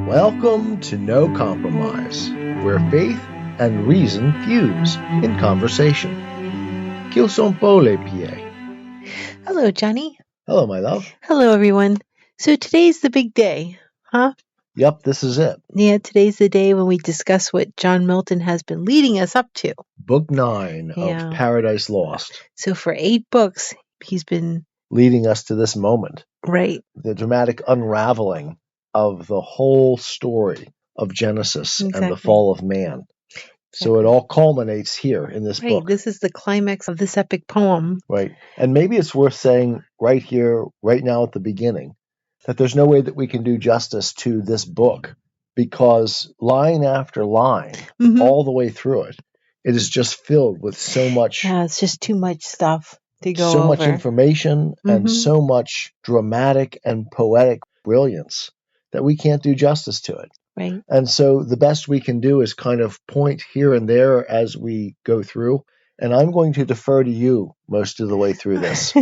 Welcome to No Compromise, where faith and reason fuse in conversation. Qu'ils sont beaux les pieds. Hello, Johnny. Hello, my love. Hello, everyone. So today's the big day, huh? Yep, this is it. Yeah, today's the day when we discuss what John Milton has been leading us up to. Book 9 Yeah. of Paradise Lost, So for 8 books, he's been leading us to this moment, right. the dramatic unraveling of the whole story of Genesis and the Exactly. fall of man. So it all culminates here in this Right. book. This is the climax of this epic poem. Right. And maybe it's worth saying right here, right now at the beginning, that there's no way that we can do justice to this book, because line after line, all the way through it, it is just filled with so much. Yeah, it's just too much stuff to go so over. much information and so much dramatic and poetic brilliance that we can't do justice to it. Right. And so the best we can do is kind of point here and there as we go through. And I'm going to defer to you most of the way through this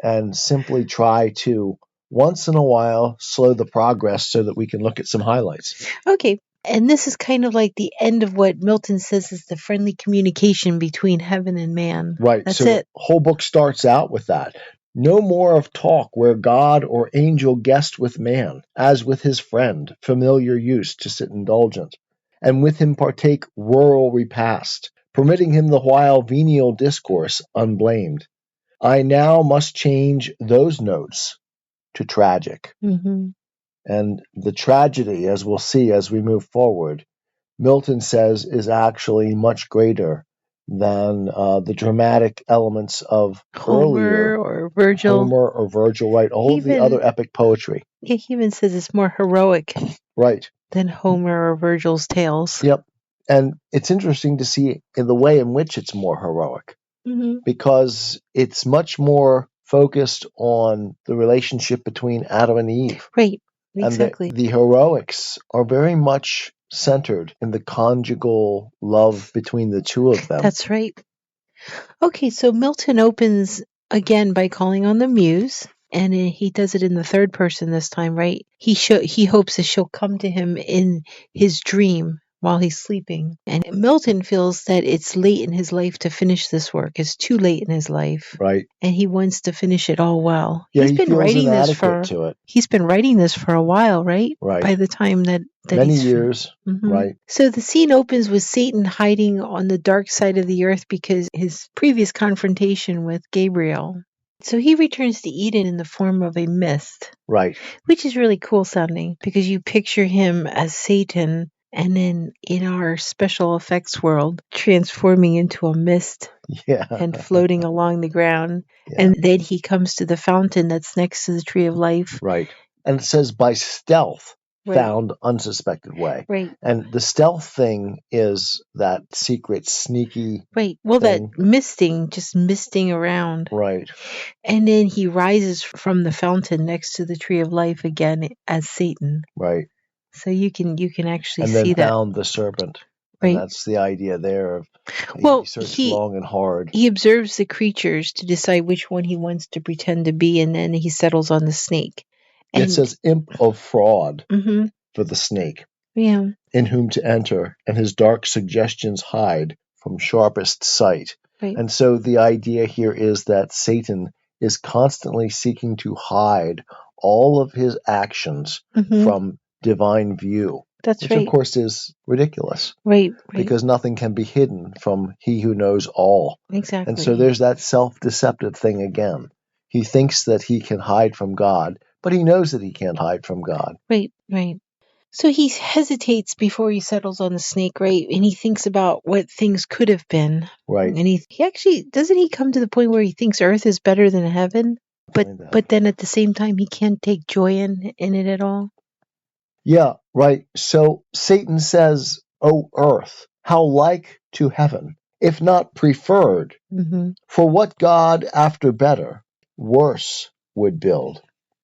and simply try to, once in a while, slow the progress so that we can look at some highlights. Okay. And this is kind of like the end of what Milton says is the friendly communication between heaven and man. Right. That's so it. The whole book starts out with that. No more of talk where God or angel guest with man, as with his friend, familiar use to sit indulgent, and with him partake rural repast, permitting him the while venial discourse unblamed. I now must change those notes to tragic. And the tragedy, as we'll see as we move forward, Milton says is actually much greater than the dramatic elements of Homer or Virgil. Right? All of the other epic poetry. Yeah, he even says it's more heroic Right. than Homer or Virgil's tales. Yep. And it's interesting to see in the way in which it's more heroic, because it's much more focused on the relationship between Adam and Eve. Right. Exactly. And the heroics are very much centered in the conjugal love between the two of them. That's right. Okay, so Milton opens again by calling on the muse, and he does it in the third person this time, right? He hopes that she'll come to him in his dream while he's sleeping. And Milton feels that it's late in his life to finish this work. It's too late in his life. Right. And he wants to finish it all well. Yeah, he's he been feels writing inadequate to it. He's been writing this for a while, right? Right. By the time that many years, right. So the scene opens with Satan hiding on the dark side of the earth because his previous confrontation with Gabriel. So he returns to Eden in the form of a mist. Right. Which is really cool sounding, because you picture him as Satan, and then in our special effects world, transforming into a mist and floating along the ground. Yeah. And then he comes to the fountain that's next to the tree of life. Right. And it says by stealth, found unsuspected way. Right. And the stealth thing is that secret, sneaky. Right. Well, thing. That just misting around. Right. And then he rises from the fountain next to the tree of life again as Satan. Right. So you can actually see that. And then found the serpent. Right. And that's the idea there of he searched long and hard. He observes the creatures to decide which one he wants to pretend to be, and then he settles on the snake. And it says imp of fraud for the snake. Yeah. In whom to enter, and his dark suggestions hide from sharpest sight. Right. And so the idea here is that Satan is constantly seeking to hide all of his actions from divine view. Which of course is ridiculous. Right. Because nothing can be hidden from he who knows all. Exactly. And so there's that self-deceptive thing again. He thinks that he can hide from God, but he knows that he can't hide from God. Right. So he hesitates before he settles on the snake, right? And he thinks about what things could have been. Right. And he actually, doesn't he come to the point where he thinks earth is better than heaven? But then at the same time, he can't take joy in it at all? Yeah, right. So Satan says, O earth, how like to heaven, if not preferred, for what God after better, worse would build.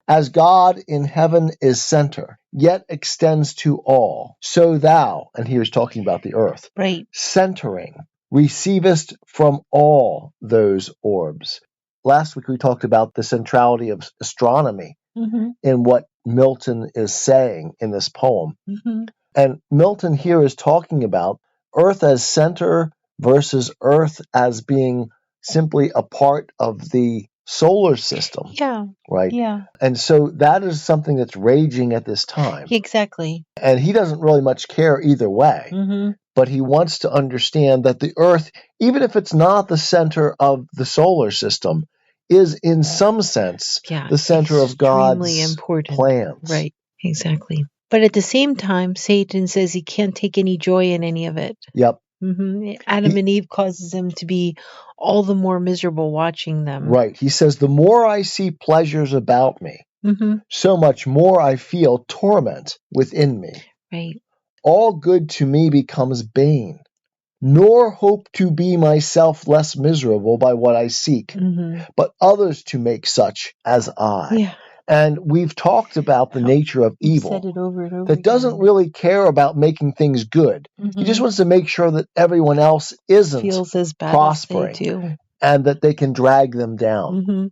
As God in heaven is center, yet extends to all, so thou, and he was talking about the earth, right, centering, receivest from all those orbs. Last week we talked about the centrality of astronomy in what Milton is saying in this poem. Mm-hmm. And Milton here is talking about Earth as center versus Earth as being simply a part of the solar system, Yeah. right? Yeah. And so that is something that's raging at this time. Exactly. And he doesn't really much care either way. Mm-hmm. But he wants to understand that the Earth, even if it's not the center of the solar system, is in some sense the center of God's important plans. Right. Exactly. But at the same time, Satan says he can't take any joy in any of it. Yep. Mm-hmm. Adam and Eve causes him to be all the more miserable watching them. Right. He says, the more I see pleasures about me, Mm-hmm. so much more I feel torment within me. Right. All good to me becomes bane, nor hope to be myself less miserable by what I seek, Mm-hmm. but others to make such as I. Yeah. And we've talked about the nature of evil Said it over and over that doesn't again. really care about making things good. He just wants to make sure that everyone else isn't Feels as bad prospering as they do. and that they can drag them down. Mm-hmm.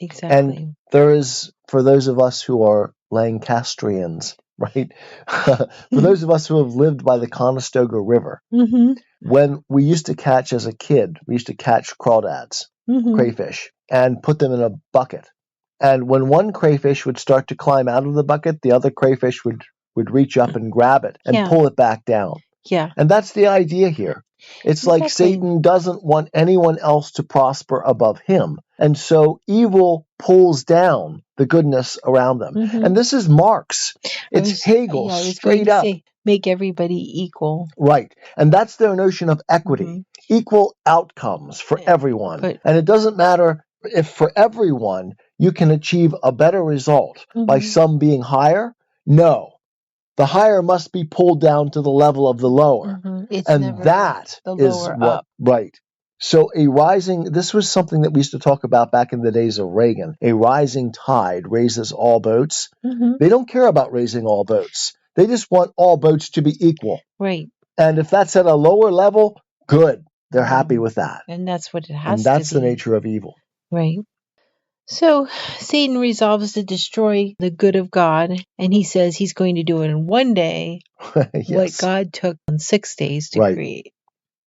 Exactly. And there is, for those of us who are Lancastrians, right? For those of us who have lived by the Conestoga River, Mm-hmm. when we used to catch as a kid, we used to catch crawdads, Mm-hmm. crayfish, and put them in a bucket. And when one crayfish would start to climb out of the bucket, the other crayfish would reach up and grab it and pull it back down. Yeah. And that's the idea here. It's like Satan doesn't want anyone else to prosper above him. And so evil pulls down the goodness around them. Mm-hmm. And this is Marx. It's Hegel, straight up. Make everybody equal. Right. And that's their notion of equity, equal outcomes for everyone. And it doesn't matter if for everyone you can achieve a better result by some being higher. No. The higher must be pulled down to the level of the lower. And that is what, right. So a rising, this was something that we used to talk about back in the days of Reagan. A rising tide raises all boats. They don't care about raising all boats. They just want all boats to be equal. Right. And if that's at a lower level, good. They're happy with that. And that's what it has to be. And that's the nature of evil. Right. So Satan resolves to destroy the good of God, and he says he's going to do it in one day, what God took on 6 days to create.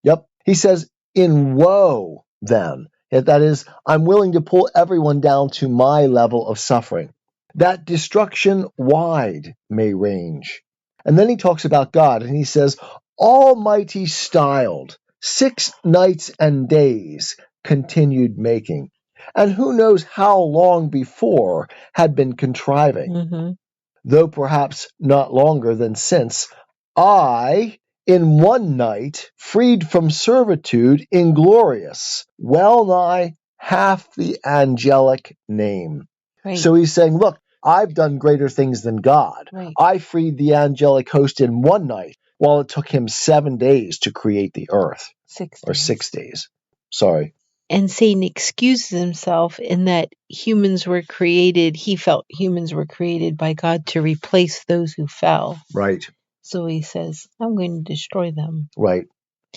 Yep. He says, in woe, then, that is, I'm willing to pull everyone down to my level of suffering, that destruction wide may range. And then he talks about God, and he says, Almighty styled, 6 nights and days continued making. And who knows how long before had been contriving, though perhaps not longer than since I, in one night, freed from servitude inglorious, well nigh half the angelic name. Right. So he's saying, look, I've done greater things than God. Right. I freed the angelic host in one night, while it took him 7 days to create the earth. 6 days. Or 6 days. Sorry. And Satan excuses himself in that humans were created, he felt humans were created by God to replace those who fell. Right. So he says, I'm going to destroy them. Right.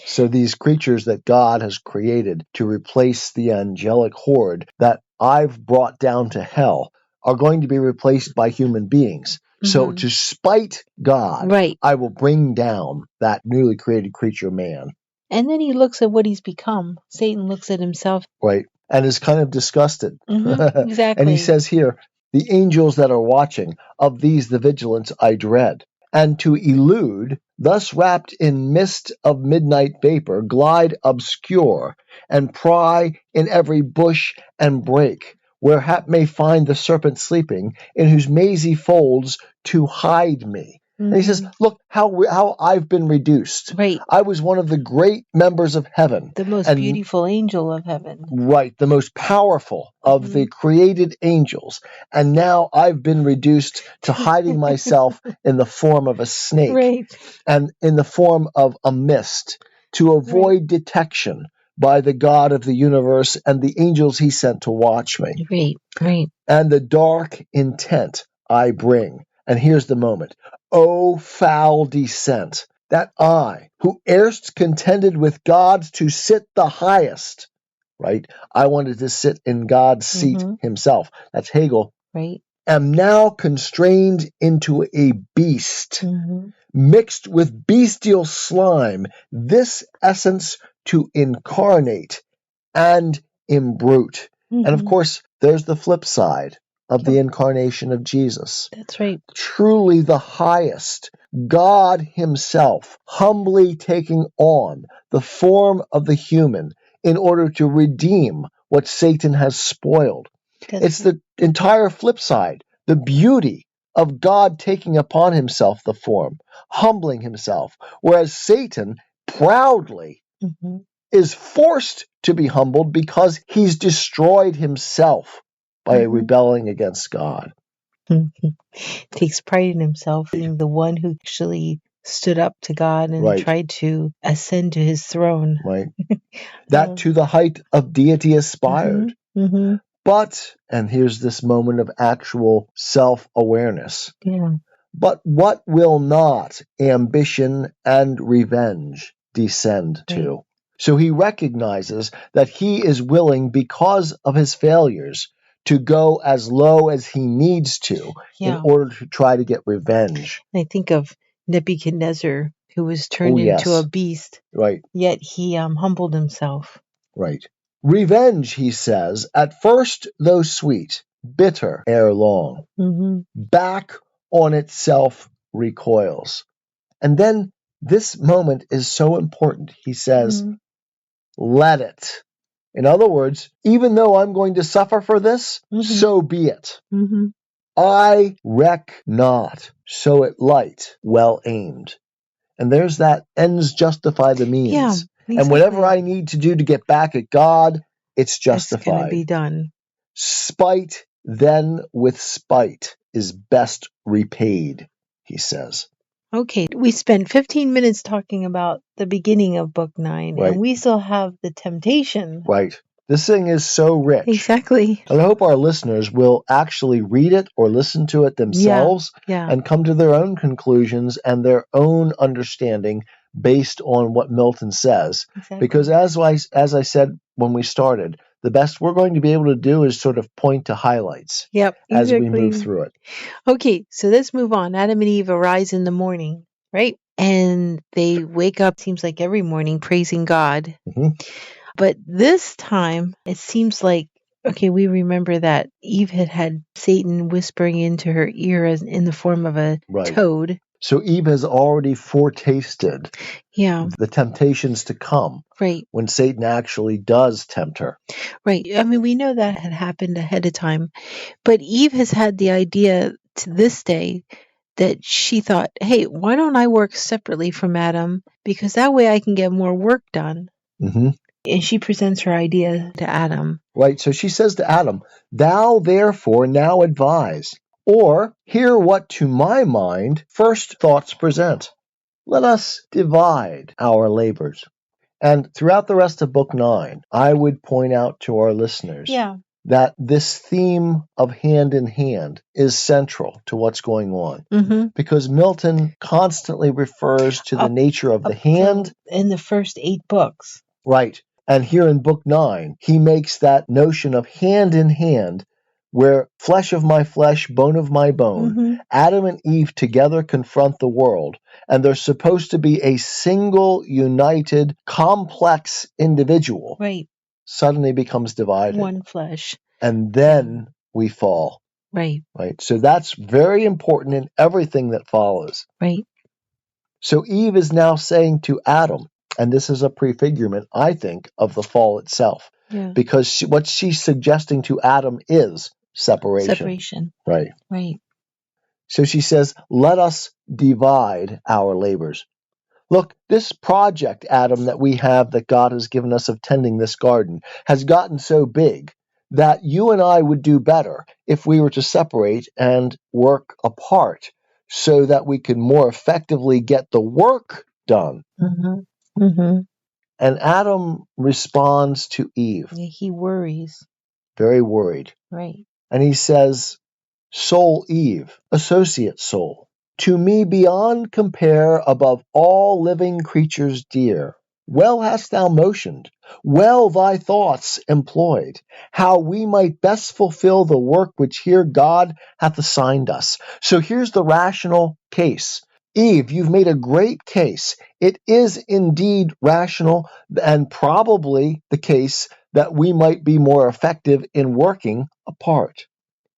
So these creatures that God has created to replace the angelic horde that I've brought down to hell are going to be replaced by human beings. So to spite God, I will bring down that newly created creature, man. And then he looks at what he's become. Satan looks at himself. Right. And is kind of disgusted. Exactly. And he says here, the angels that are watching, of these the vigilance I dread. And to elude, thus wrapped in mist of midnight vapor, glide obscure, and pry in every bush and brake, where hap may find the serpent sleeping, in whose mazy folds to hide me. And he says, look how I've been reduced. Right. I was one of the great members of heaven. The most beautiful angel of heaven. Right. The most powerful of the created angels. And now I've been reduced to hiding myself in the form of a snake. Right. And in the form of a mist to avoid detection by the God of the universe and the angels he sent to watch me. Right. Right. And the dark intent I bring. And here's the moment. O foul descent, that I, who erst contended with God to sit the highest, right? I wanted to sit in God's seat himself. That's Hegel. Right. am now constrained into a beast, mixed with bestial slime, this essence to incarnate and imbrute. And of course, there's the flip side of the incarnation of Jesus. That's right. Truly the highest, God himself, humbly taking on the form of the human in order to redeem what Satan has spoiled. It's the entire flip side, the beauty of God taking upon himself the form, humbling himself, whereas Satan proudly is forced to be humbled because he's destroyed himself by rebelling against God. Takes pride in himself, being the one who actually stood up to God and tried to ascend to his throne. Right. That to the height of deity aspired. But, and here's this moment of actual self-awareness, but what will not ambition and revenge descend to? So he recognizes that he is willing, because of his failures, to go as low as he needs to in order to try to get revenge. I think of Nebuchadnezzar, who was turned into a beast, yet he humbled himself. Right. Revenge, he says, at first though sweet, bitter ere long, back on itself recoils. And then this moment is so important. He says, let it. In other words, even though I'm going to suffer for this, so be it. I reck not, so it light, well aimed. And there's that ends justify the means. Yeah, exactly. And whatever I need to do to get back at God, it's justified. It's going to be done. Spite then with spite is best repaid, he says. Okay, we spent 15 minutes talking about the beginning of Book 9, and we still have the temptation. Right. This thing is so rich. Exactly. And I hope our listeners will actually read it or listen to it themselves and come to their own conclusions and their own understanding based on what Milton says. Because as I said when we started, the best we're going to be able to do is sort of point to highlights as we move through it. Okay, so let's move on. Adam and Eve arise in the morning, right? And they wake up, seems like every morning, praising God. But this time, it seems like, okay, we remember that Eve had Satan whispering into her ear in the form of a toad. So Eve has already foretasted the temptations to come when Satan actually does tempt her. Right. I mean, we know that had happened ahead of time. But Eve has had the idea to this day that she thought, hey, why don't I work separately from Adam? Because that way I can get more work done. And she presents her idea to Adam. Right. So she says to Adam, thou therefore now advise, or hear what to my mind first thoughts present. Let us divide our labors. And throughout the rest of Book 9, I would point out to our listeners that this theme of hand in hand is central to what's going on. Because Milton constantly refers to the nature of the hand. In the first 8 books. Right. And here in Book 9, he makes that notion of hand in hand, where flesh of my flesh, bone of my bone, Adam and Eve together confront the world, and they're supposed to be a single, united, complex individual. Suddenly becomes divided. One flesh. And then we fall. Right. So that's very important in everything that follows. So Eve is now saying to Adam, and this is a prefigurement, I think, of the fall itself. Because what she's suggesting to Adam is separation. Right. So she says, let us divide our labors. Look, this project, Adam, that we have, that God has given us of tending this garden, has gotten so big that you and I would do better if we were to separate and work apart so that we could more effectively get the work done. And Adam responds to Eve. He worries. Very worried. And he says, soul Eve, associate soul, to me beyond compare above all living creatures dear, Well hast thou motioned, well thy thoughts employed, how we might best fulfill the work which here God hath assigned us. So here's the rational case. Eve, you've made a great case. It is indeed rational and probably the case that we might be more effective in working apart.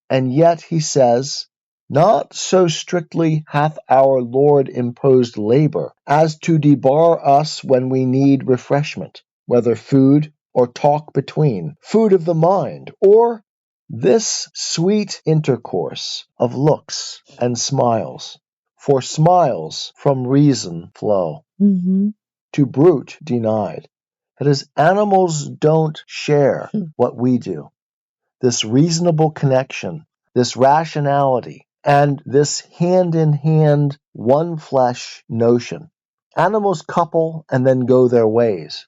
And yet he says, not so strictly hath our Lord imposed labor as to debar us when we need refreshment, whether food or talk between, food of the mind, or this sweet intercourse of looks and smiles. For smiles from reason flow, to brute denied. That is, animals don't share what we do. This reasonable connection, this rationality, and this hand-in-hand, one flesh notion. Animals couple and then go their ways.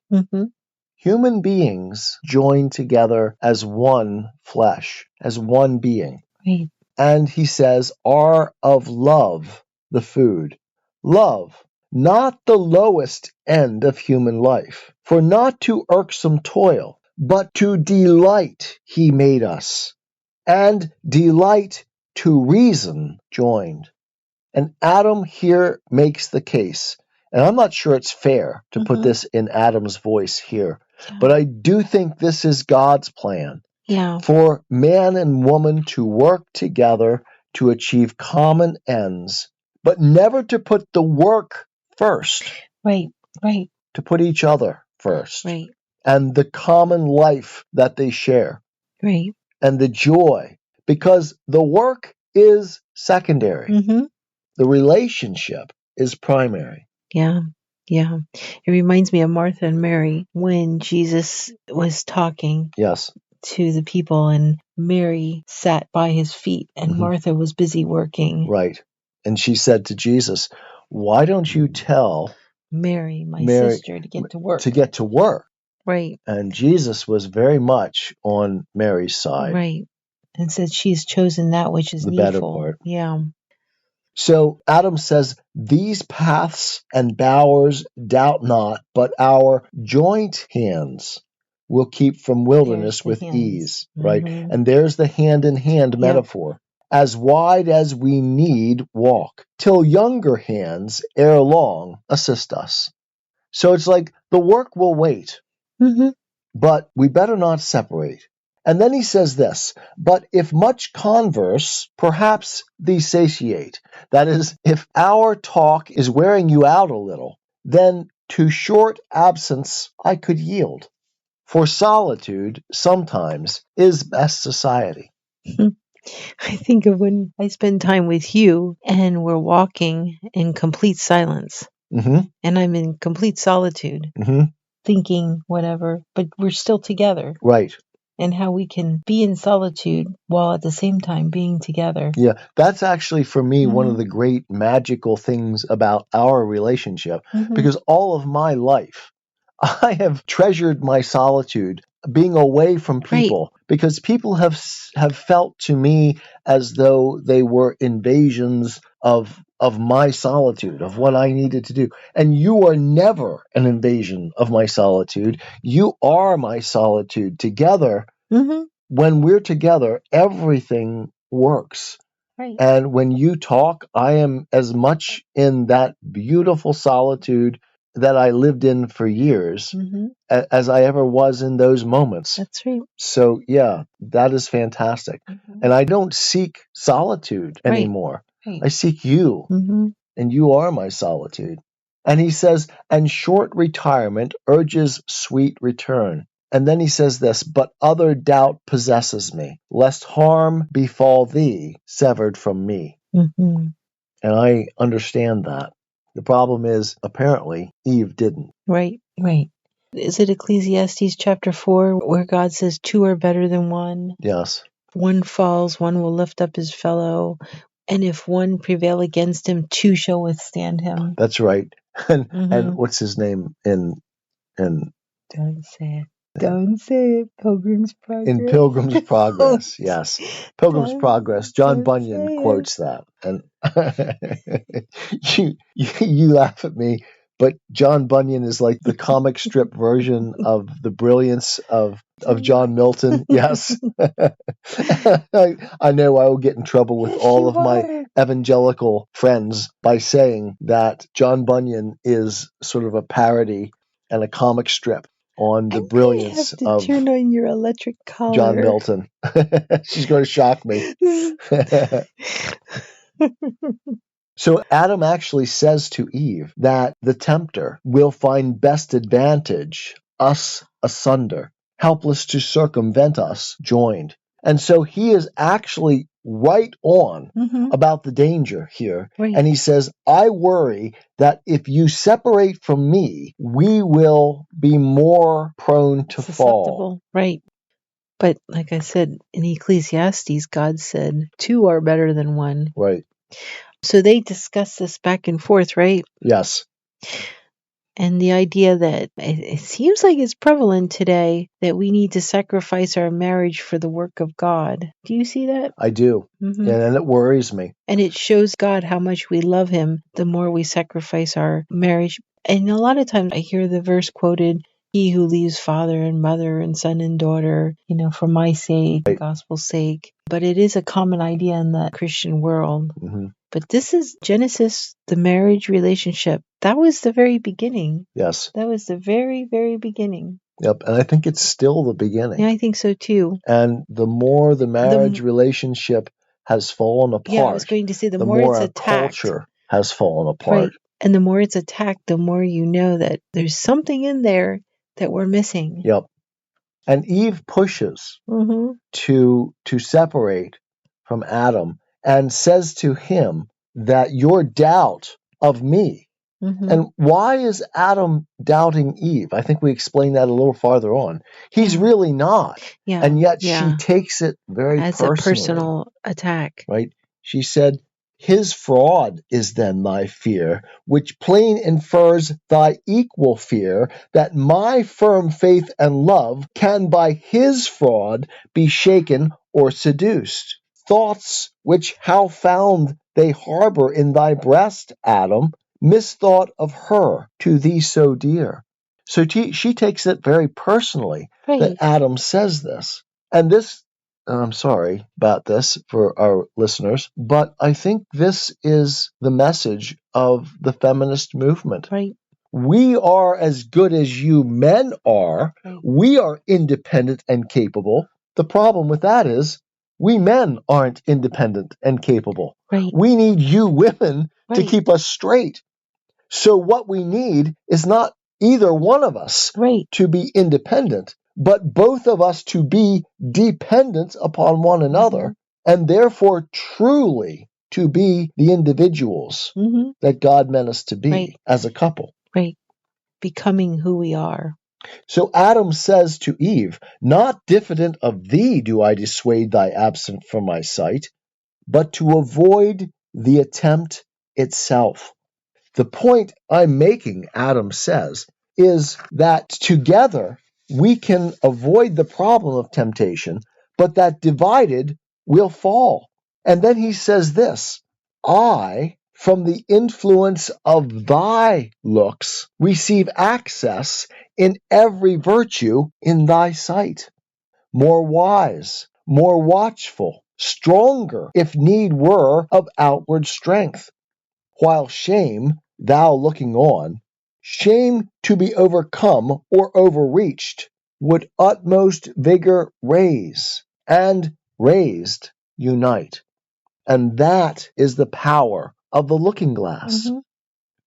Human beings join together as one flesh, as one being. Right. And he says, are of love the food. Love, not the lowest end of human life, for not to irksome toil, but to delight he made us, and delight to reason joined. And Adam here makes the case. And I'm not sure it's fair to put this in Adam's voice here, but I do think this is God's plan. Yeah. For man and woman to work together to achieve common ends, but never to put the work first. Right. To put each other first. Right. And the common life that they share. Right. And the joy. Because the work is secondary. The relationship is primary. Yeah. It reminds me of Martha and Mary when Jesus was talking. Yes. To the people, and Mary sat by his feet, and Martha was busy working. Right. And she said to Jesus, why don't you tell Mary, my sister, to get to work? Right. And Jesus was very much on Mary's side. Right. And said she's chosen that which is the needful. Better part. Yeah. So Adam says, these paths and bowers doubt not, but our joint hands will keep from wilderness with ease, right? And there's the hand-in-hand metaphor. As wide as we need walk, till younger hands ere long assist us. So it's like the work will wait, but we better not separate. And then he says this, but if much converse, perhaps thee satiate. That is, if our talk is wearing you out a little, then to short absence I could yield. For solitude sometimes is best society. I think of when I spend time with you and we're walking in complete silence. And I'm in complete solitude, thinking whatever, but we're still together. Right. And how we can be in solitude while at the same time being together. Yeah, that's actually for me one of the great magical things about our relationship, because all of my life, I have treasured my solitude, being away from people, because people have felt to me as though they were invasions of my solitude, of what I needed to do. And you are never an invasion of my solitude. You are my solitude. Together, when we're together, everything works. Right. And when you talk, I am as much in that beautiful solitude that I lived in for years as I ever was in those moments. That's right. So, yeah, that is fantastic. And I don't seek solitude anymore. I seek you, and you are my solitude. And he says, and short retirement urges sweet return. And then he says this, but other doubt possesses me, lest harm befall thee, severed from me. And I understand that. The problem is, apparently, Eve didn't. Right. Is it Ecclesiastes chapter 4 where God says two are better than one? Yes. One falls, one will lift up his fellow. And if one prevail against him, two shall withstand him. That's right. And what's his name in Don't say it. Don't say it. Pilgrim's Progress. In Pilgrim's Progress, yes. Pilgrim's Progress. John Bunyan quotes that. And you laugh at me, But John Bunyan is like the comic strip version of the brilliance of John Milton. Yes. I know I will get in trouble with all of my evangelical friends by saying that John Bunyan is sort of a parody and a comic strip on the brilliance of turn on your electric collar. John Milton. She's going to shock me. So Adam actually says to Eve that the tempter will find best advantage, us asunder, helpless to circumvent us, joined. And so he is actually right on about the danger here. Right. And he says, I worry that if you separate from me, we will be more prone to fall. Right. But like I said, in Ecclesiastes, God said, two are better than one. Right. So they discuss this back and forth, right? Yes. And the idea that it seems like it's prevalent today that we need to sacrifice our marriage for the work of God. Do you see that? I do. Mm-hmm. And it worries me. And it shows God how much we love him the more we sacrifice our marriage. And a lot of times I hear the verse quoted, he who leaves father and mother and son and daughter, for my sake, the gospel's sake. But it is a common idea in the Christian world. Mm-hmm. But this is Genesis, the marriage relationship. That was the very beginning. Yes. That was the very, very beginning. Yep. And I think it's still the beginning. Yeah, I think so too. And the more the marriage relationship has fallen apart, yeah, I was going to say the more it's our attacked, culture has fallen apart. Right. And the more it's attacked, the more you know that there's something in there that we're missing. Yep. And Eve pushes to separate from Adam and says to him that your doubt of me. And why is Adam doubting Eve? I think we explained that a little farther on. He's really not. Yeah. And yet she takes it very as personally. a personal attack. Right? She said, his fraud is then thy fear, which plain infers thy equal fear, that my firm faith and love can by his fraud be shaken or seduced. Thoughts which how found they harbor in thy breast, Adam, misthought of her to thee so dear. So she takes it very personally that Adam says this. And this, I'm sorry about this for our listeners, but I think this is the message of the feminist movement. Right. We are as good as you men are. Right. We are independent and capable. The problem with that is we men aren't independent and capable. Right. We need you women to keep us straight. So what we need is not either one of us to be independent, but both of us to be dependent upon one another, and therefore truly to be the individuals that God meant us to be as a couple. Right. Becoming who we are. So Adam says to Eve, not diffident of thee do I dissuade thy absence from my sight, but to avoid the attempt itself. The point I'm making, Adam says, is that together we can avoid the problem of temptation, but that divided we'll fall. And then he says this, I, from the influence of thy looks, receive access in every virtue in thy sight. More wise, more watchful, stronger, if need were, of outward strength. While shame, thou looking on, shame to be overcome or overreached, would utmost vigor raise, and raised unite. And that is the power of the looking glass.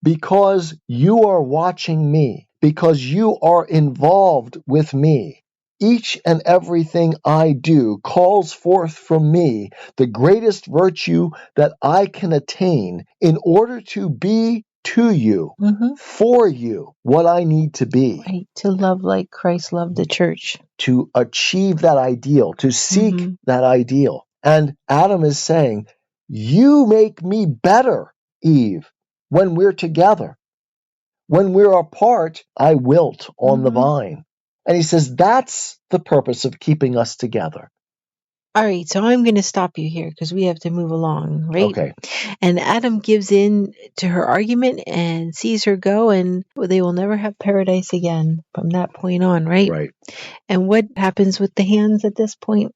Because you are watching me, because you are involved with me, each and everything I do calls forth from me the greatest virtue that I can attain in order to be to you, for you, what I need to be. Right. To love like Christ loved the church. To achieve that ideal, to seek that ideal. And Adam is saying, you make me better, Eve, when we're together. When we're apart, I wilt on the vine. And he says, that's the purpose of keeping us together. All right, so I'm going to stop you here because we have to move along, right? Okay. And Adam gives in to her argument and sees her go, and they will never have paradise again from that point on, right? Right. And what happens with the hands at this point?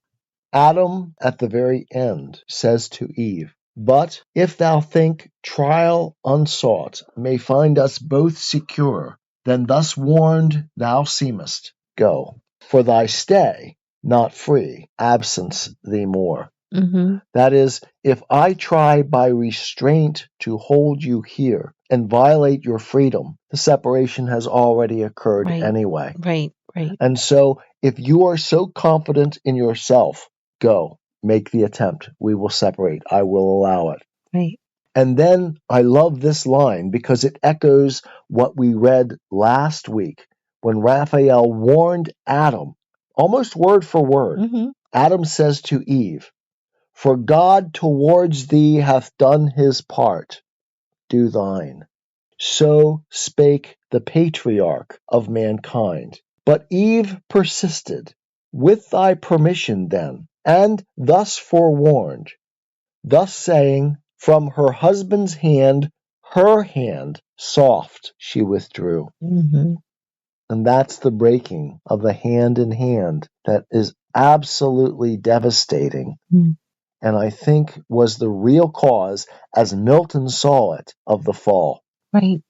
Adam, at the very end, says to Eve, "But if thou think trial unsought may find us both secure, then thus warned thou seemest. Go, for thy stay, not free, absence thee more." Mm-hmm. That is, if I try by restraint to hold you here and violate your freedom, the separation has already occurred Right. anyway. Right. And so, if you are so confident in yourself, go, make the attempt. We will separate. I will allow it. Right. And then I love this line because it echoes what we read last week when Raphael warned Adam, almost word for word. Mm-hmm. Adam says to Eve, "For God towards thee hath done his part, do thine." So spake the patriarch of mankind. But Eve persisted, "With thy permission then," and thus forewarned, thus saying, from her husband's hand, her hand, soft she withdrew. Mm-hmm. And that's the breaking of the hand in hand that is absolutely devastating. Mm-hmm. And I think was the real cause, as Milton saw it, of the fall. Right.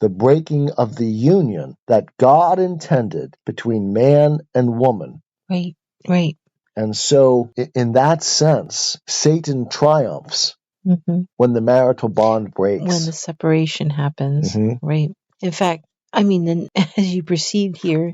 The breaking of the union that God intended between man and woman. Right. Right. And so, in that sense, Satan triumphs Mm-hmm. when the marital bond breaks. When the separation happens. Mhm. Right. In fact, I mean, then as you proceed here,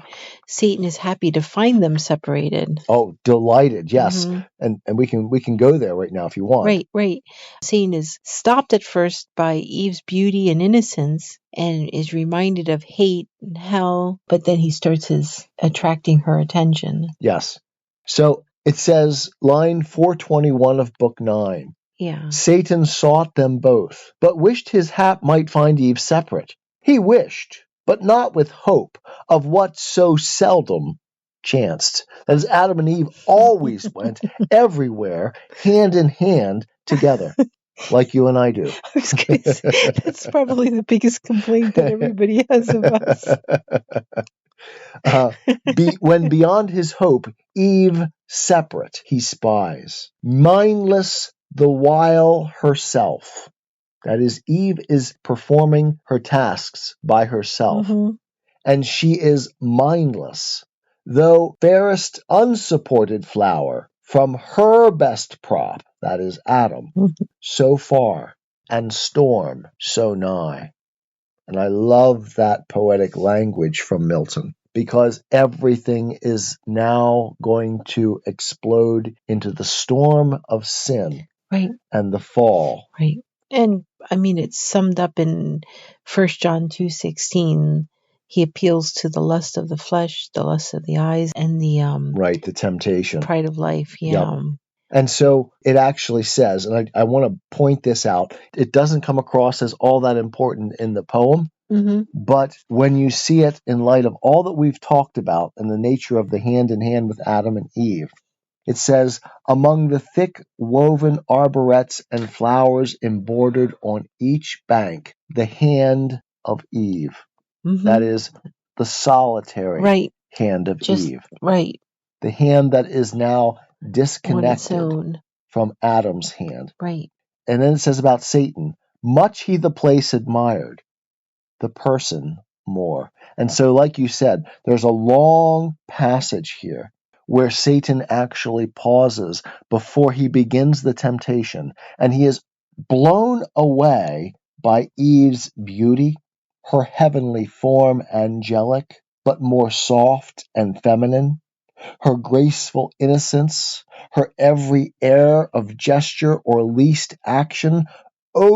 Satan is happy to find them separated. Oh, delighted, yes. Mm-hmm. And we can go there right now if you want. Right. Satan is stopped at first by Eve's beauty and innocence and is reminded of hate and hell, but then he starts his attracting her attention. Yes. So it says, line 421 of Book 9. Yeah. Satan sought them both, but wished his hap might find Eve separate. He wished, but not with hope of what so seldom chanced. As Adam and Eve always went everywhere, hand in hand, together, like you and I do. I was going to say, that's probably the biggest complaint that everybody has of us. When beyond his hope, Eve separate he spies, mindless the while herself. That is, Eve is performing her tasks by herself, Mm-hmm. and she is mindless, though fairest unsupported flower from her best prop, that is Adam, Mm-hmm. so far, and storm so nigh. And I love that poetic language from Milton because everything is now going to explode into the storm of sin Right. and the fall. Right. And I mean, it's summed up in 1 John 2:16. He appeals to the lust of the flesh, the lust of the eyes, and the Right, the temptation. pride of life. Yep. Yeah. And so it actually says, and I want to point this out, it doesn't come across as all that important in the poem, Mm-hmm. but when you see it in light of all that we've talked about and the nature of the hand in hand with Adam and Eve, it says, among the thick woven arborets and flowers embroidered on each bank, the hand of Eve. Mm-hmm. That is the solitary Right. hand of Just Eve. right. The hand that is now On its disconnected own. from Adam's hand. Right. And then it says about Satan, much he the place admired, the person more. And so, like you said, there's a long passage here where Satan actually pauses before he begins the temptation, and he is blown away by Eve's beauty, her heavenly form angelic, but more soft and feminine, her graceful innocence, her every air of gesture or least action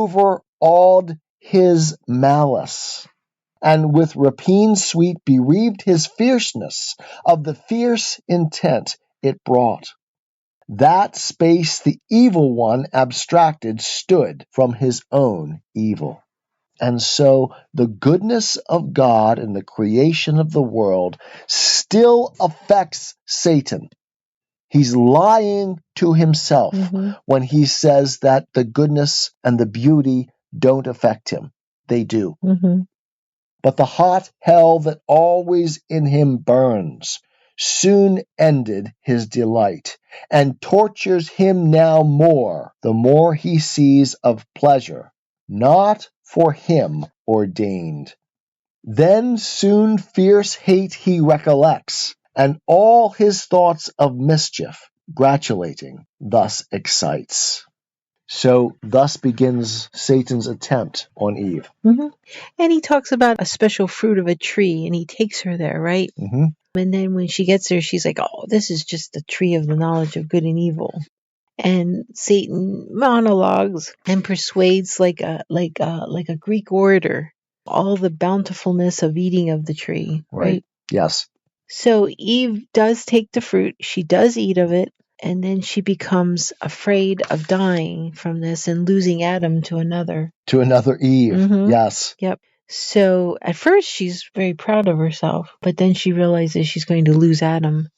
overawed his malice, and with rapine sweet bereaved his fierceness of the fierce intent it brought. That space the evil one abstracted stood from his own evil. And so the goodness of God in the creation of the world still affects Satan. He's lying to himself Mm-hmm. when he says that the goodness and the beauty don't affect him. They do. Mm-hmm. But the hot hell that always in him burns soon ended his delight, and tortures him now more, the more he sees of pleasure, not for him ordained. Then soon fierce hate he recollects, and all his thoughts of mischief, gratulating, thus excites. So thus begins Satan's attempt on Eve. Mm-hmm. And he talks about a special fruit of a tree, and he takes her there, right? Mm-hmm. And then when she gets there, she's like, "Oh, this is just the tree of the knowledge of good and evil." And Satan monologues and persuades like a Greek orator all the bountifulness of eating of the tree, right? Yes. So Eve does take the fruit, she does eat of it, and then she becomes afraid of dying from this and losing Adam to another. To another Eve. Mm-hmm. Yes. Yep. So at first she's very proud of herself, but then she realizes she's going to lose Adam.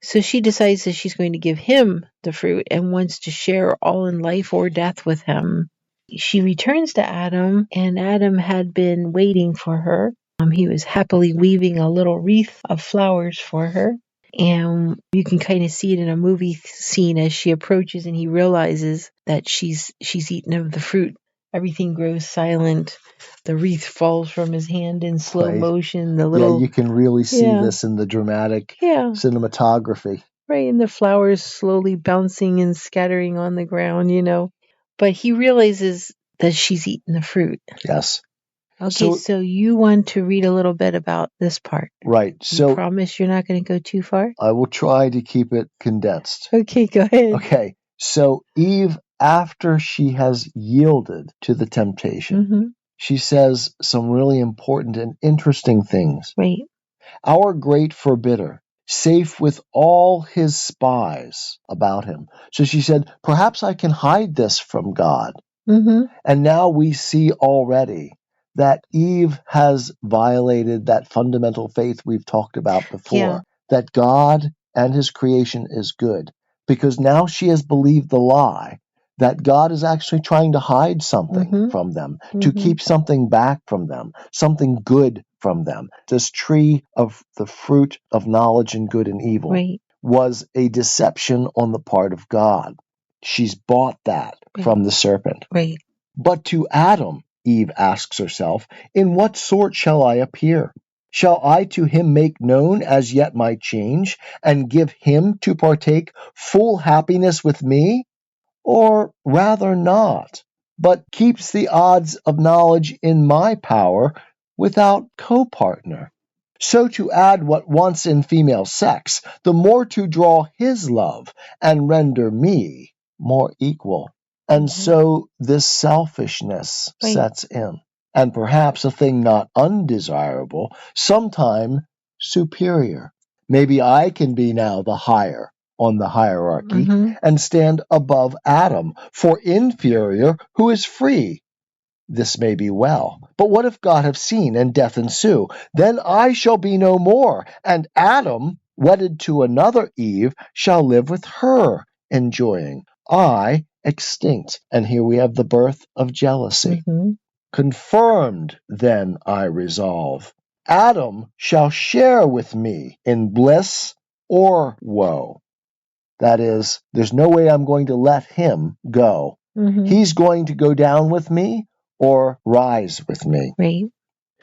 So she decides that she's going to give him the fruit and wants to share all in life or death with him. She returns to Adam, and Adam had been waiting for her. He was happily weaving a little wreath of flowers for her. And you can kind of see it in a movie scene as she approaches and he realizes that she's eaten of the fruit. Everything grows silent. The wreath falls from his hand in slow motion. Yeah, you can really see this in the dramatic cinematography. Right, and the flowers slowly bouncing and scattering on the ground, But he realizes that she's eaten the fruit. Yes. Okay, so you want to read a little bit about this part. Right. So you promise you're not going to go too far? I will try to keep it condensed. Okay, go ahead. Okay. So Eve, after she has yielded to the temptation, she says some really important and interesting things. Right. Our great forbidder, safe with all his spies about him. So she said, perhaps I can hide this from God. And now we see already that Eve has violated that fundamental faith we've talked about before, that God and his creation is good, because now she has believed the lie that God is actually trying to hide something from them, to keep something back from them, something good from them. This tree of the fruit of knowledge and good and evil was a deception on the part of God. She's bought that from the serpent. Right. But to Adam, Eve asks herself, in what sort shall I appear? Shall I to him make known as yet my change, and give him to partake full happiness with me? Or rather not, but keeps the odds of knowledge in my power without co-partner? So to add what once in female sex, the more to draw his love, and render me more equal. And so this selfishness sets in, and perhaps a thing not undesirable, sometime superior. Maybe I can be now the higher on the hierarchy and stand above Adam, for inferior who is free. This may be well, but what if God have seen and death ensue? Then I shall be no more, and Adam, wedded to another Eve, shall live with her, enjoying, I extinct. And here we have the birth of jealousy. Confirmed, then I resolve, Adam shall share with me in bliss or woe. That is, there's no way I'm going to let him go. He's going to go down with me or rise with me. Right.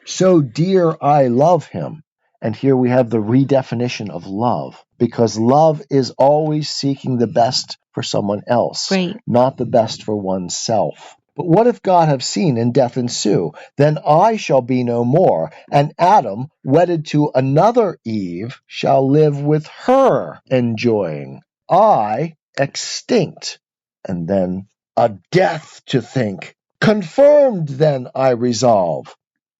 So dear I love him. And here we have the redefinition of love, because love is always seeking the best for someone else, not the best for oneself. But what if God have seen and death ensue? Then I shall be no more, and Adam, wedded to another Eve, shall live with her, enjoying, I extinct. And then a death to think. Confirmed then I resolve,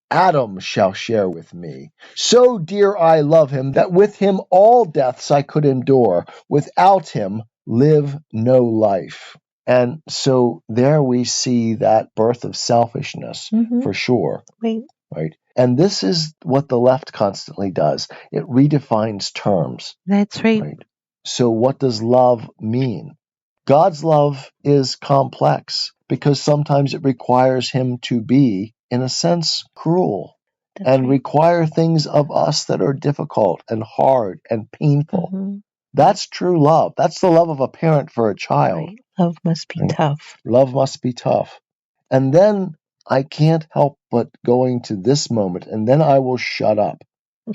Adam shall share with me. So dear I love him, that with him all deaths I could endure. Without him live no life. And so there we see that birth of selfishness for sure. Right. And this is what the left constantly does. It redefines terms. That's right. So what does love mean? God's love is complex because sometimes it requires him to be, in a sense, cruel That's and right. require things of us that are difficult and hard and painful. Mm-hmm. That's true love. That's the love of a parent for a child. Right. Love must be Right. tough. Love must be tough. And then I can't help but going to this moment, and then I will shut up.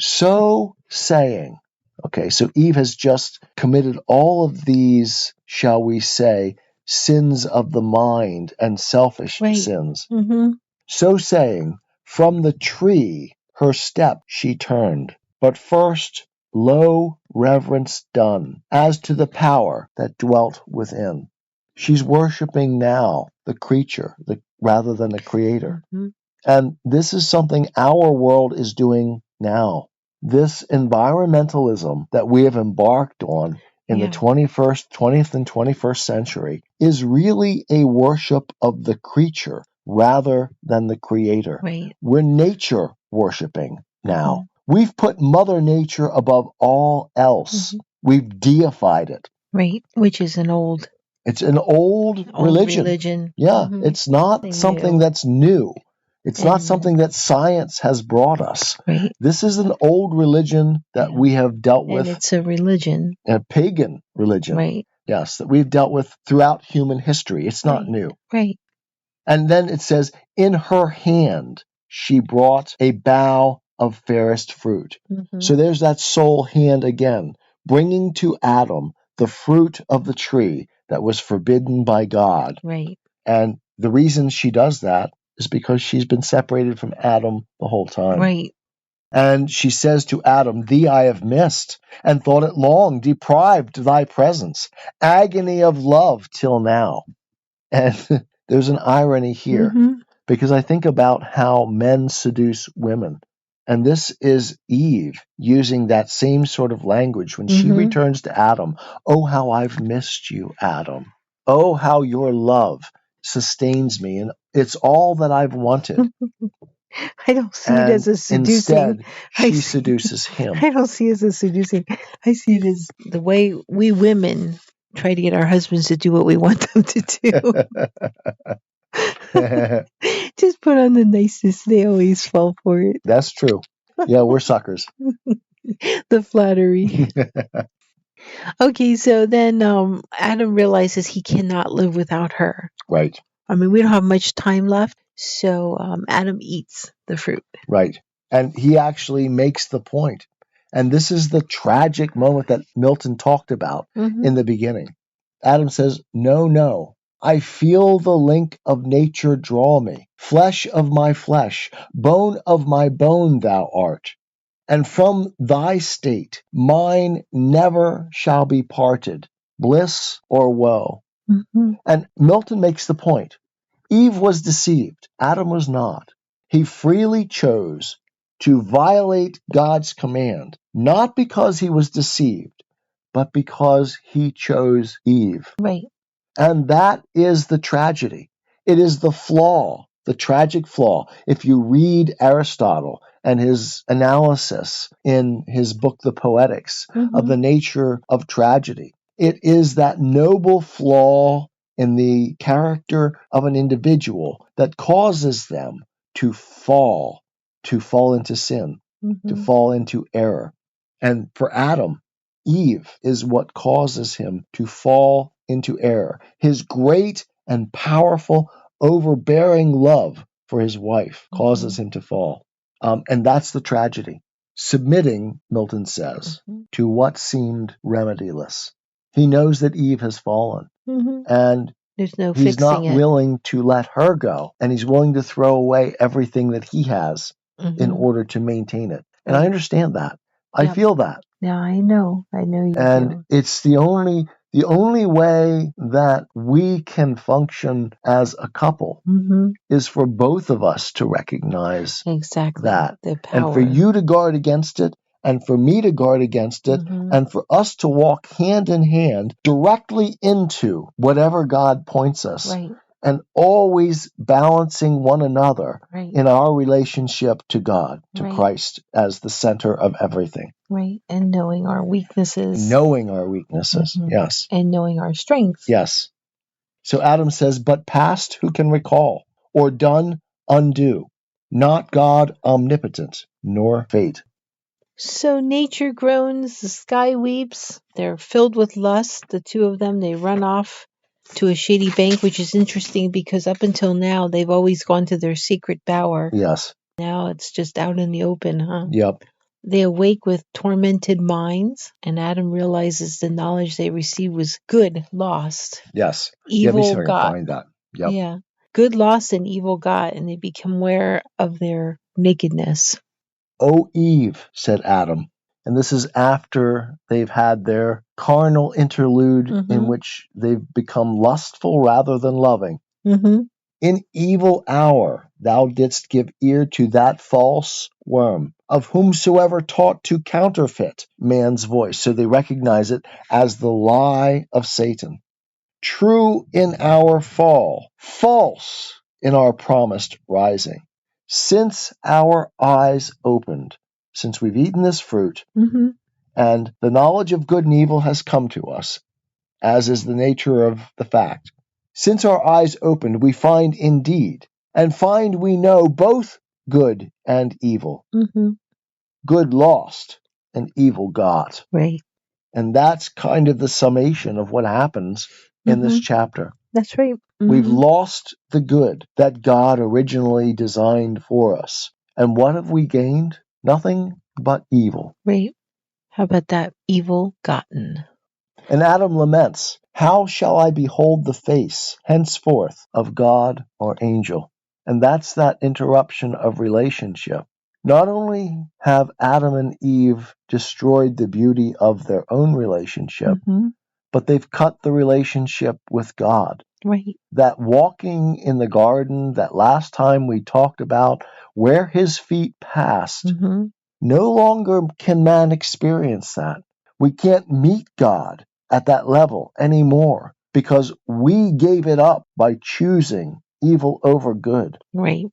So saying, okay, so Eve has just committed all of these, shall we say, sins of the mind and selfish Right. sins. Mm-hmm. So saying, from the tree her step she turned. But first, low reverence done, as to the power that dwelt within. She's worshiping now the creature rather than the creator. Mm-hmm. And this is something our world is doing now. This environmentalism that we have embarked on in the 20th and 21st century is really a worship of the creature rather than the creator. Right. We're nature worshiping now. Mm-hmm. We've put Mother Nature above all else. Mm-hmm. We've deified it. Right. Which is It's an old religion. Yeah, Mm-hmm. it's not something that's new. It's not something that science has brought us. Right. This is an old religion that we have dealt with. And it's a religion. A pagan religion. Right. Yes, that we've dealt with throughout human history. It's not new. Right. And then it says, in her hand she brought a bough of fairest fruit. Mm-hmm. So there's that soul hand again, bringing to Adam the fruit of the tree that was forbidden by God. Right. And the reason she does that is because she's been separated from Adam the whole time. Right. And she says to Adam, thee I have missed, and thought it long, deprived thy presence, agony of love till now. And there's an irony here, because I think about how men seduce women. And this is Eve using that same sort of language when she returns to Adam. Oh, how I've missed you, Adam. Oh, how your love sustains me, and it's all that I've wanted. I don't see it as a seducing. Instead, she seduces him. I don't see it as a seducing. I see it as the way we women try to get our husbands to do what we want them to do. Just put on the nicest. They always fall for it. That's true. Yeah, we're suckers. The flattery. Okay, so then Adam realizes he cannot live without her. Right. I mean, we don't have much time left, so Adam eats the fruit. Right. And he actually makes the point. And this is the tragic moment that Milton talked about in the beginning. Adam says, no, no. I feel the link of nature draw me. Flesh of my flesh, bone of my bone thou art. And from thy state mine never shall be parted, bliss or woe. And Milton makes the point. Eve was deceived. Adam was not. He freely chose to violate God's command, not because he was deceived, but because he chose Eve. Right. And that is the tragedy. It is the flaw, the tragic flaw. If you read Aristotle and his analysis in his book, The Poetics, of the nature of tragedy, it is that noble flaw in the character of an individual that causes them to fall into sin, to fall into error. And for Adam, Eve is what causes him to fall into error. His great and powerful, overbearing love for his wife causes him to fall. And that's the tragedy. Submitting, Milton says, to what seemed remediless. He knows that Eve has fallen. And there's no he's fixing not it. willing to let her go. And he's willing to throw away everything that he has in order to maintain it. And I understand that. I feel that. Yeah, I know. I know you And do. it's the only way that we can function as a couple is for both of us to recognize that. The power. And for you to guard against it, and for me to guard against it, and for us to walk hand in hand directly into whatever God points us. Right. and always balancing one another Right. in our relationship to God, to Right. Christ as the center of everything. Right. And knowing our weaknesses. Knowing our weaknesses, yes. And knowing our strengths. Yes. So Adam says, but past who can recall, or done undo, not God omnipotent, nor fate. So nature groans, the sky weeps, they're filled with lust, the two of them, they run off to a shady bank, which is interesting because up until now, they've always gone to their secret bower. Yes. Now it's just out in the open, huh? Yep. They awake with tormented minds, and Adam realizes the knowledge they received was good lost. Yes. Evil got. Find that. Yep. Yeah. Good lost and evil got, and they become aware of their nakedness. O Eve, said Adam. And this is after they've had their carnal interlude in which they've become lustful rather than loving. In evil hour thou didst give ear to that false worm, of whomsoever taught to counterfeit man's voice. So they recognize it as the lie of Satan. True in our fall, false in our promised rising. Since our eyes opened, since we've eaten this fruit, and the knowledge of good and evil has come to us, as is the nature of the fact. Since our eyes opened, we find indeed, and find we know both good and evil. Good lost and evil got. Right. And that's kind of the summation of what happens in this chapter. That's right. We've lost the good that God originally designed for us. And what have we gained? Nothing but evil. Right. How about that? Evil gotten. And Adam laments, how shall I behold the face henceforth of God or angel? And that's that interruption of relationship. Not only have Adam and Eve destroyed the beauty of their own relationship, but they've cut the relationship with God. Right. That walking in the garden, that last time we talked about, where his feet passed, no longer can man experience that. We can't meet God at that level anymore because we gave it up by choosing evil over good. Right.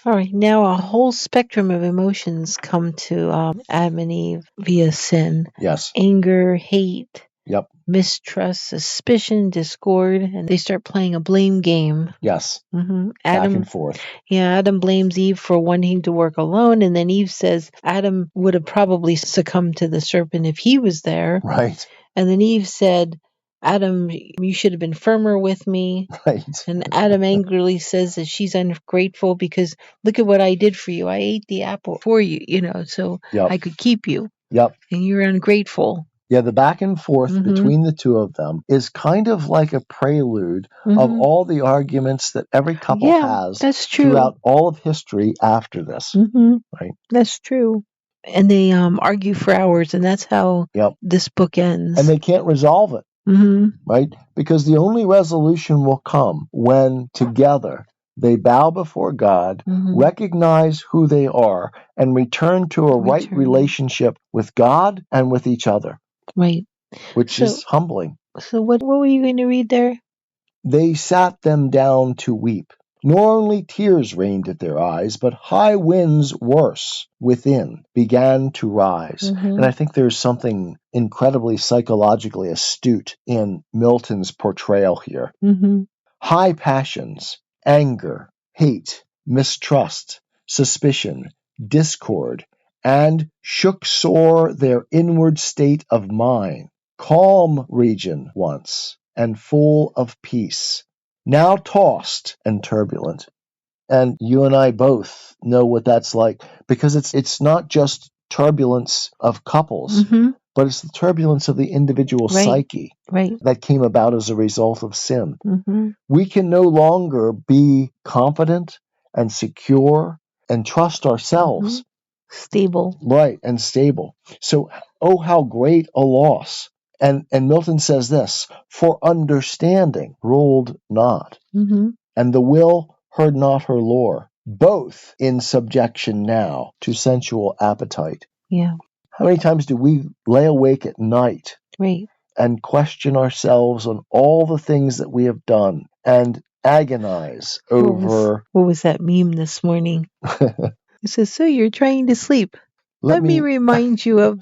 All right. Now a whole spectrum of emotions come to Adam and Eve via sin. Yes. Anger, hate. Yep. Mistrust, suspicion, discord, and they start playing a blame game. Yes. Adam, back and forth. Yeah, Adam blames Eve for wanting to work alone, and then Eve says Adam would have probably succumbed to the serpent if he was there. Right. And then Eve said, Adam, you should have been firmer with me. Right. And Adam angrily says that she's ungrateful because look at what I did for you. I ate the apple for you, so I could keep you. Yep. And you're ungrateful. Yeah, the back and forth between the two of them is kind of like a prelude of all the arguments that every couple has that's true. throughout all of history after this. Right? That's true. And they argue for hours, and that's how this book ends. And they can't resolve it, right? Because the only resolution will come when together they bow before God, recognize who they are, and return to a right relationship with God and with each other. Right. Which is humbling. So what were you going to read there? They sat them down to weep. Nor only tears rained at their eyes, but high winds worse within began to rise. And I think there's something incredibly psychologically astute in Milton's portrayal here. High passions, anger, hate, mistrust, suspicion, discord, and shook sore their inward state of mind, calm region once, and full of peace, now tossed and turbulent. And you and I both know what that's like, because it's not just turbulence of couples, but it's the turbulence of the individual psyche that came about as a result of sin. We can no longer be confident and secure and trust ourselves. Stable. Right, and stable. So, oh, how great a loss. And Milton says this, for understanding ruled not, and the will heard not her lore, both in subjection now to sensual appetite. Yeah. How many times do we lay awake at night and question ourselves on all the things that we have done and agonize over. What was that meme this morning? It says, "So you're trying to sleep. Let me remind you of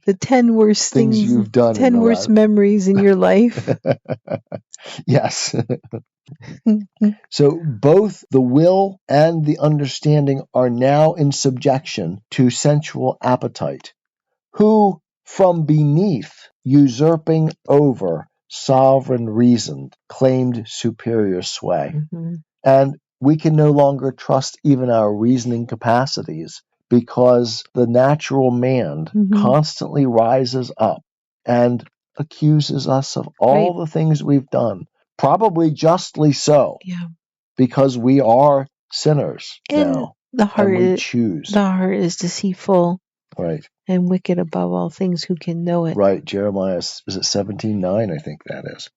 the 10 worst things you've done. 10 worst memories in your life." Yes. So both the will and the understanding are now in subjection to sensual appetite, who from beneath, usurping over sovereign reason, claimed superior sway. And we can no longer trust even our reasoning capacities, because the natural man constantly rises up and accuses us of all the things we've done, probably justly so, because we are sinners now, and we choose. The heart is deceitful, right, and wicked above all things. Who can know it? Right, Jeremiah, is it 17:9? I think that is.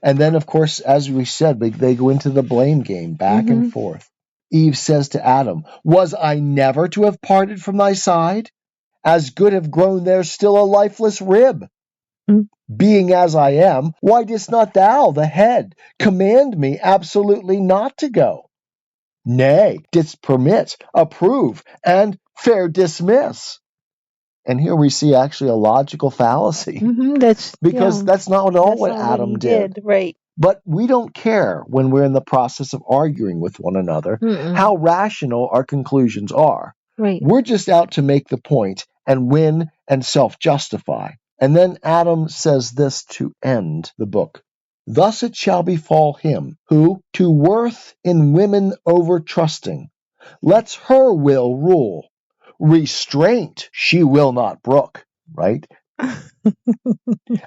And then, of course, as we said, they go into the blame game, back and forth. Eve says to Adam, "Was I never to have parted from thy side? As good have grown there still a lifeless rib. Being as I am, why didst not thou, the head, command me absolutely not to go? Nay, didst permit, approve, and fair dismiss." And here we see actually a logical fallacy, because that's not at all what Adam did. Right. But we don't care when we're in the process of arguing with one another how rational our conclusions are. Right. We're just out to make the point and win and self-justify. And then Adam says this to end the book. "Thus it shall befall him who, to worth in women over trusting, lets her will rule. Restraint she will not brook," right?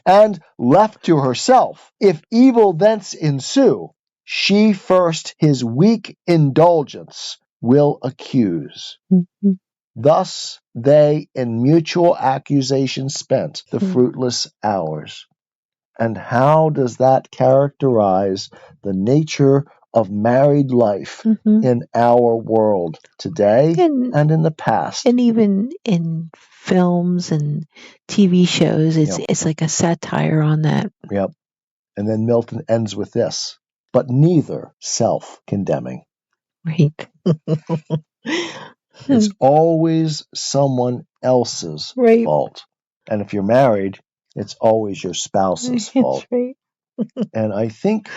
"And left to herself, if evil thence ensue, she first his weak indulgence will accuse." Thus they in mutual accusation spent the fruitless hours. And how does that characterize the nature of married life in our world today and in the past? And even in films and TV shows, it's like a satire on that. Yep. And then Milton ends with this, "But neither self-condemning." Right. It's always someone else's fault. And if you're married, it's always your spouse's fault. Right. And I think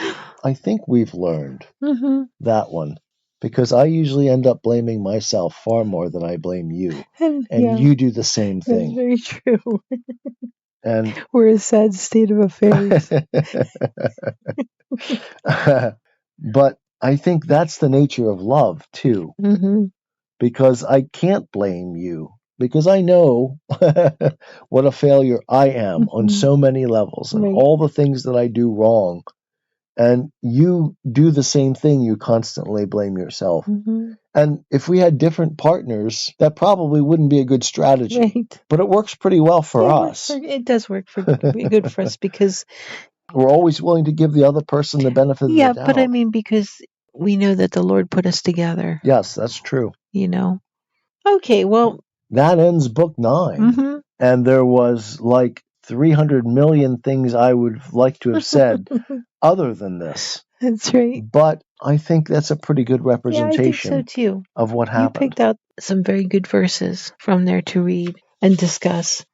we've learned that one, because I usually end up blaming myself far more than I blame you. And you do the same thing. That's very true. And we're a sad state of affairs. But I think that's the nature of love too. Because I can't blame you, because I know what a failure I am on so many levels, and all the things that I do wrong. And you do the same thing. You constantly blame yourself. And if we had different partners, that probably wouldn't be a good strategy. Right. But it works pretty well for us. It does work good for us, because we're always willing to give the other person the benefit of the doubt. Yeah, but I mean, because we know that the Lord put us together. Yes, that's true. Okay, well, that ends book 9. And there was like 300 million things I would like to have said other than this. That's right. But I think that's a pretty good representation I think so too. Of what happened. You picked out some very good verses from there to read and discuss.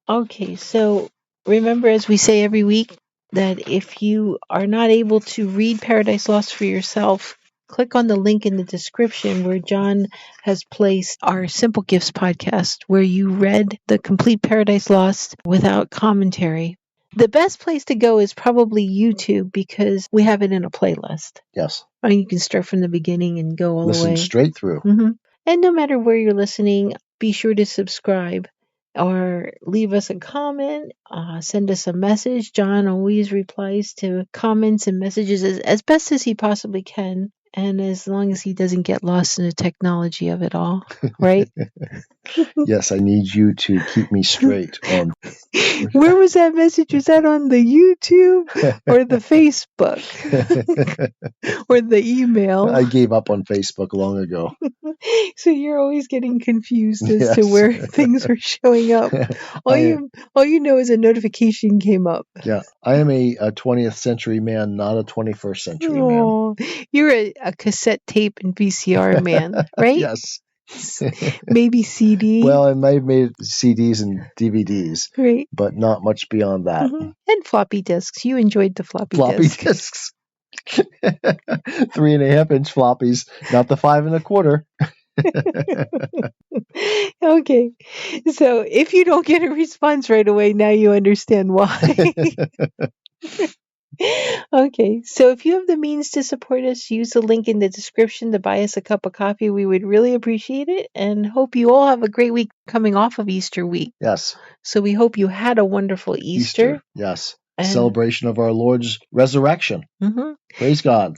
Okay, so remember, as we say every week, that if you are not able to read Paradise Lost for yourself, click on the link in the description where John has placed our Simple Gifts podcast, where you read the complete Paradise Lost without commentary. The best place to go is probably YouTube, because we have it in a playlist. Yes. I mean, you can start from the beginning and go all the way. Listen straight through. And no matter where you're listening, be sure to subscribe or leave us a comment, send us a message. John always replies to comments and messages as best as he possibly can. And as long as he doesn't get lost in the technology of it all, right? Yes, I need you to keep me straight on. Where was that message? Was that on the YouTube or the Facebook or the email? I gave up on Facebook long ago. So you're always getting confused as to Yes. where things are showing up. All you know is a notification came up. Yeah, I am a 20th century man, not a 21st century man. Oh, you're a cassette tape and VCR man, right? Yes. Maybe CD. Well, I might have made CDs and DVDs, right. but not much beyond that. Mhm. And floppy disks. You enjoyed the floppy Disks. 3.5-inch floppies, not the 5 1/4. Okay. So if you don't get a response right away, now you understand why. Okay. So if you have the means to support us, use the link in the description to buy us a cup of coffee. We would really appreciate it and hope you all have a great week coming off of Easter week. Yes. So we hope you had a wonderful Easter. Yes. And celebration of our Lord's resurrection. Mhm. Praise God.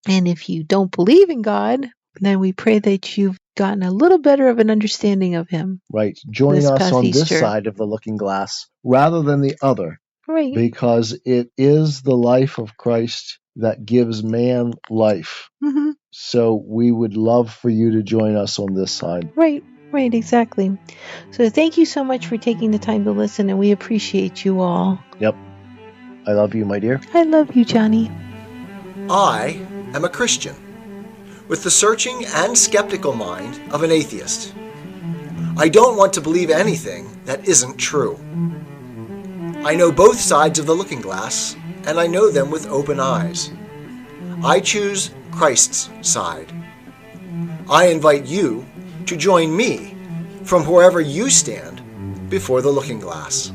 And if you don't believe in God, then we pray that you've gotten a little better of an understanding of Him. Right. Join This us past on this Easter. side of the looking glass rather than the other, Right. because it is the life of Christ that gives man life. Mhm. So we would love for you to join us on this side. Right, exactly. So thank you so much for taking the time to listen, and we appreciate you all. Yep. I love you, my dear. I love you, Johnny. I am a Christian, with the searching and skeptical mind of an atheist. I don't want to believe anything that isn't true. I know both sides of the looking glass, and I know them with open eyes. I choose Christ's side. I invite you to join me from wherever you stand before the looking glass.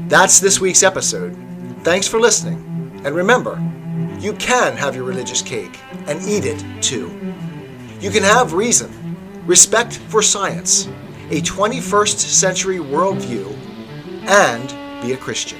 That's this week's episode. Thanks for listening. And remember, you can have your religious cake and eat it too. You can have reason, respect for science, a 21st century worldview, and be a Christian.